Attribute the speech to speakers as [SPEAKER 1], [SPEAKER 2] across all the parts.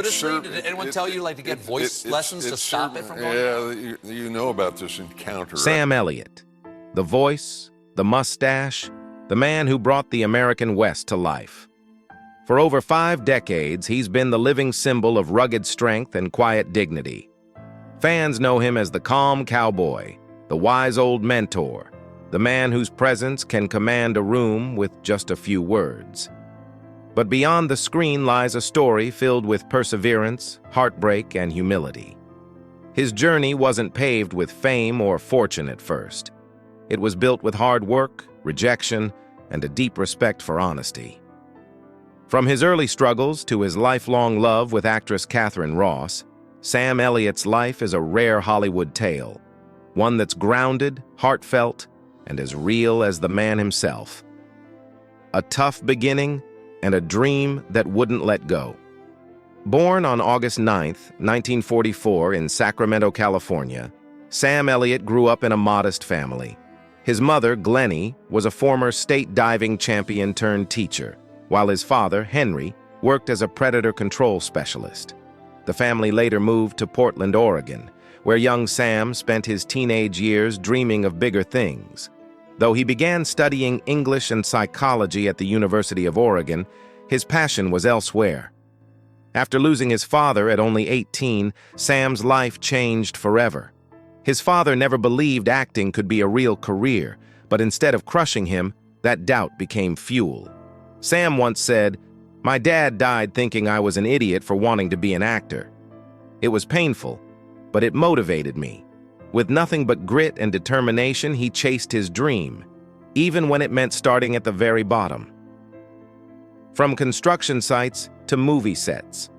[SPEAKER 1] But did anyone tell you, like, to get voice lessons to stop it from going?
[SPEAKER 2] Yeah, you know about this encounter.
[SPEAKER 3] Sam Elliott, the voice, the mustache, the man who brought the American West to life. For over 5 decades, he's been the living symbol of rugged strength and quiet dignity. Fans know him as the calm cowboy, the wise old mentor, the man whose presence can command a room with just a few words. But beyond the screen lies a story filled with perseverance, heartbreak, and humility. His journey wasn't paved with fame or fortune at first. It was built with hard work, rejection, and a deep respect for honesty. From his early struggles to his lifelong love with actress Katharine Ross, Sam Elliott's life is a rare Hollywood tale, one that's grounded, heartfelt, and as real as the man himself. A tough beginning and a dream that wouldn't let go. Born on August 9, 1944 in Sacramento, California, Sam Elliott grew up in a modest family. His mother, Glennie, was a former state diving champion turned teacher, while his father, Henry, worked as a predator control specialist. The family later moved to Portland, Oregon, where young Sam spent his teenage years dreaming of bigger things. Though he began studying English and psychology at the University of Oregon, his passion was elsewhere. After losing his father at only 18, Sam's life changed forever. His father never believed acting could be a real career, but instead of crushing him, that doubt became fuel. Sam once said, "My dad died thinking I was an idiot for wanting to be an actor. It was painful, but it motivated me. With nothing but grit and determination, he chased his dream, even when it meant starting at the very bottom." From construction sites to movie sets.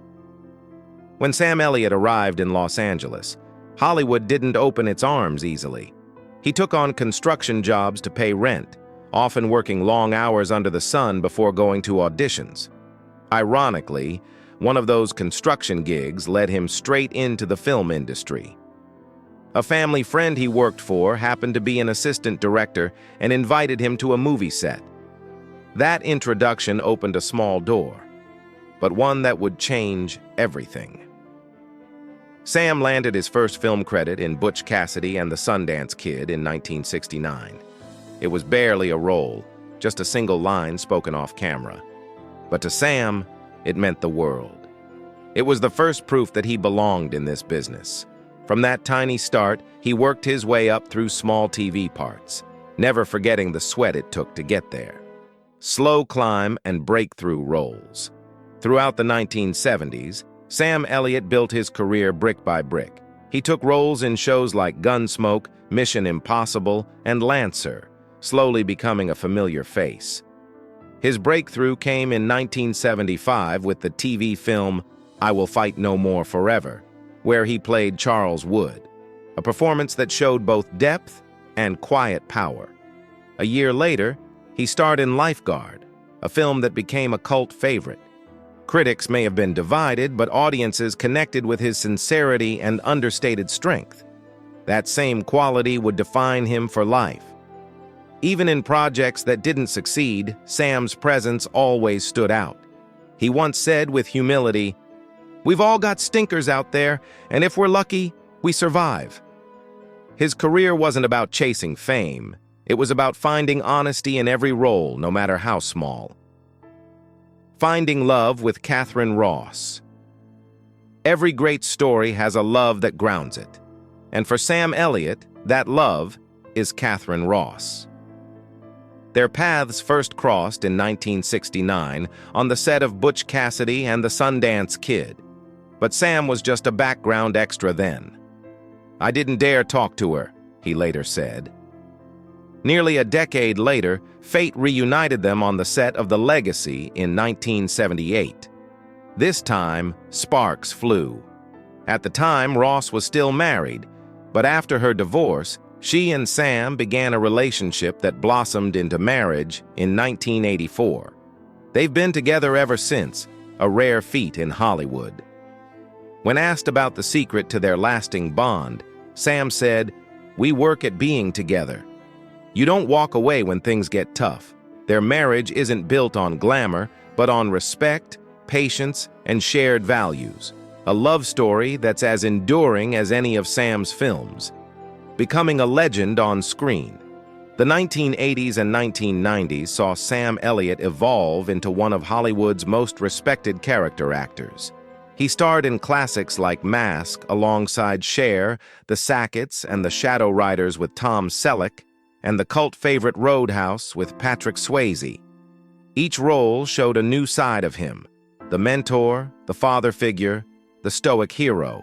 [SPEAKER 3] When Sam Elliott arrived in Los Angeles, Hollywood didn't open its arms easily. He took on construction jobs to pay rent, often working long hours under the sun before going to auditions. Ironically, one of those construction gigs led him straight into the film industry. A family friend he worked for happened to be an assistant director and invited him to a movie set. That introduction opened a small door, but one that would change everything. Sam landed his first film credit in Butch Cassidy and the Sundance Kid in 1969. It was barely a role, just a single line spoken off camera. But to Sam, it meant the world. It was the first proof that he belonged in this business. From that tiny start, he worked his way up through small TV parts, never forgetting the sweat it took to get there. Slow climb and breakthrough roles. Throughout the 1970s, Sam Elliott built his career brick by brick. He took roles in shows like Gunsmoke, Mission Impossible, and Lancer, slowly becoming a familiar face. His breakthrough came in 1975 with the TV film I Will Fight No More Forever, where he played Charles Wood, a performance that showed both depth and quiet power. A year later, he starred in Lifeguard, a film that became a cult favorite. Critics may have been divided, but audiences connected with his sincerity and understated strength. That same quality would define him for life. Even in projects that didn't succeed, Sam's presence always stood out. He once said with humility, "We've all got stinkers out there, and if we're lucky, we survive." His career wasn't about chasing fame. It was about finding honesty in every role, no matter how small. Finding love with Katharine Ross. Every great story has a love that grounds it. And for Sam Elliott, that love is Katharine Ross. Their paths first crossed in 1969 on the set of Butch Cassidy and the Sundance Kid. But Sam was just a background extra then. "I didn't dare talk to her," he later said. Nearly a decade later, fate reunited them on the set of The Legacy in 1978. This time, sparks flew. At the time, Ross was still married, but after her divorce, she and Sam began a relationship that blossomed into marriage in 1984. They've been together ever since, a rare feat in Hollywood. When asked about the secret to their lasting bond, Sam said, "We work at being together. You don't walk away when things get tough. Their marriage isn't built on glamour, but on respect, patience, and shared values. A love story that's as enduring as any of Sam's films. Becoming a legend on screen. The 1980s and 1990s saw Sam Elliott evolve into one of Hollywood's most respected character actors. He starred in classics like Mask alongside Cher, The Sacketts, and The Shadow Riders with Tom Selleck, and the cult favorite Roadhouse with Patrick Swayze. Each role showed a new side of him, the mentor, the father figure, the stoic hero.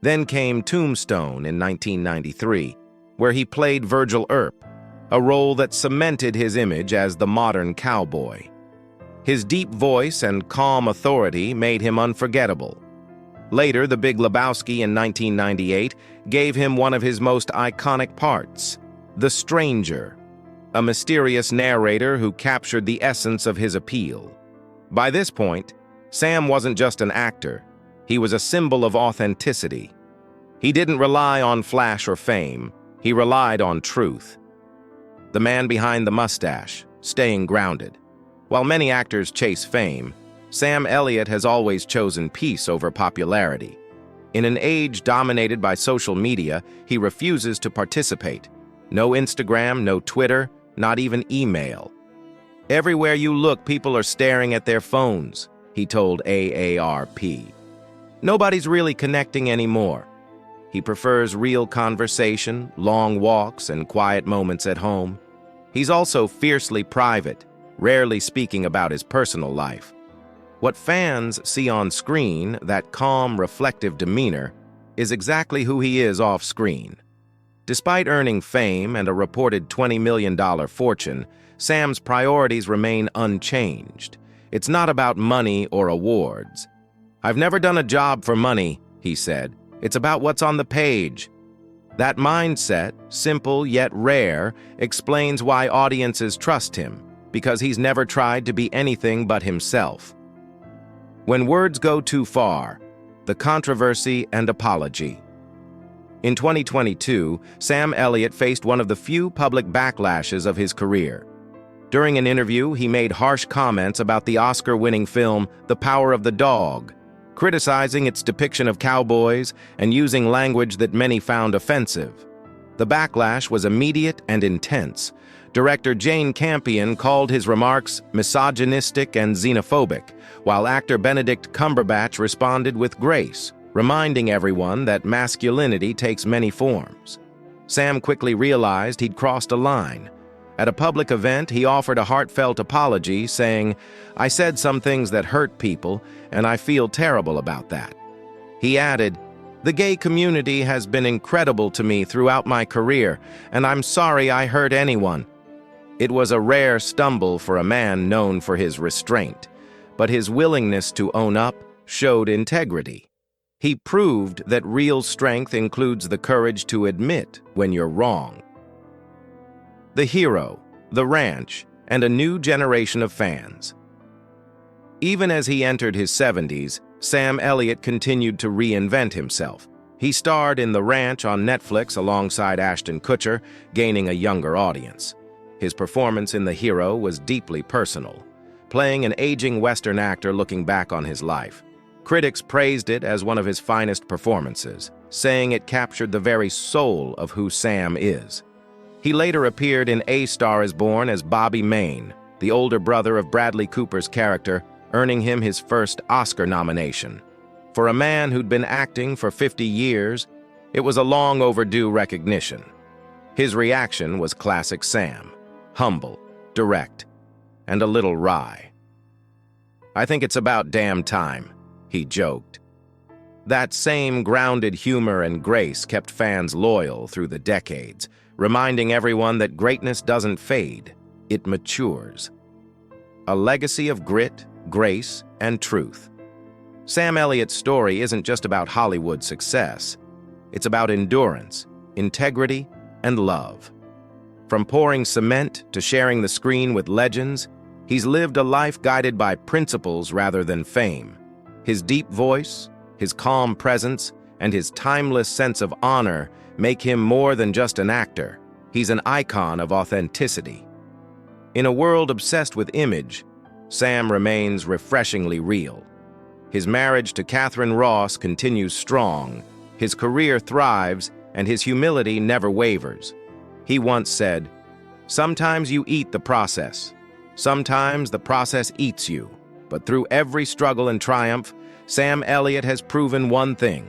[SPEAKER 3] Then came Tombstone in 1993, where he played Virgil Earp, a role that cemented his image as the modern cowboy. His deep voice and calm authority made him unforgettable. Later, The Big Lebowski in 1998 gave him one of his most iconic parts, the stranger, a mysterious narrator who captured the essence of his appeal. By this point, Sam wasn't just an actor. He was a symbol of authenticity. He didn't rely on flash or fame. He relied on truth. The man behind the mustache, staying grounded. While many actors chase fame, Sam Elliott has always chosen peace over popularity. In an age dominated by social media, he refuses to participate. No Instagram, no Twitter, not even email. Everywhere you look, people are staring at their phones, he told AARP. Nobody's really connecting anymore. He prefers real conversation, long walks, and quiet moments at home. He's also fiercely private, rarely speaking about his personal life. What fans see on screen, that calm, reflective demeanor, is exactly who he is off-screen. Despite earning fame and a reported $20 million fortune, Sam's priorities remain unchanged. It's not about money or awards. "I've never done a job for money," he said. "It's about what's on the page." That mindset, simple yet rare, explains why audiences trust him, because he's never tried to be anything but himself. When words go too far, the controversy and apology. In 2022, Sam Elliott faced one of the few public backlashes of his career. During an interview, he made harsh comments about the Oscar-winning film The Power of the Dog, criticizing its depiction of cowboys and using language that many found offensive. The backlash was immediate and intense. Director Jane Campion called his remarks misogynistic and xenophobic, while actor Benedict Cumberbatch responded with grace, reminding everyone that masculinity takes many forms. Sam quickly realized he'd crossed a line. At a public event, he offered a heartfelt apology, saying, "I said some things that hurt people, and I feel terrible about that." He added, "The gay community has been incredible to me throughout my career, and I'm sorry I hurt anyone." It was a rare stumble for a man known for his restraint, but his willingness to own up showed integrity. He proved that real strength includes the courage to admit when you're wrong. The hero, the ranch, and a new generation of fans. Even as he entered his 70s, Sam Elliott continued to reinvent himself. He starred in The Ranch on Netflix alongside Ashton Kutcher, gaining a younger audience. His performance in The Hero was deeply personal, playing an aging Western actor looking back on his life. Critics praised it as one of his finest performances, saying it captured the very soul of who Sam is. He later appeared in A Star is Born as Bobby Maine, the older brother of Bradley Cooper's character, earning him his first Oscar nomination. For a man who'd been acting for 50 years, it was a long overdue recognition. His reaction was classic Sam, humble, direct, and a little wry. "I think it's about damn time," he joked. That same grounded humor and grace kept fans loyal through the decades, reminding everyone that greatness doesn't fade, it matures. A legacy of grit, grace, and truth. Sam Elliott's story isn't just about Hollywood success. It's about endurance, integrity, and love. From pouring cement to sharing the screen with legends, he's lived a life guided by principles rather than fame. His deep voice, his calm presence, and his timeless sense of honor make him more than just an actor. He's an icon of authenticity. In a world obsessed with image, Sam remains refreshingly real. His marriage to Catherine Ross continues strong, his career thrives, and his humility never wavers. He once said, "Sometimes you eat the process. Sometimes the process eats you. But through every struggle and triumph, Sam Elliott has proven one thing: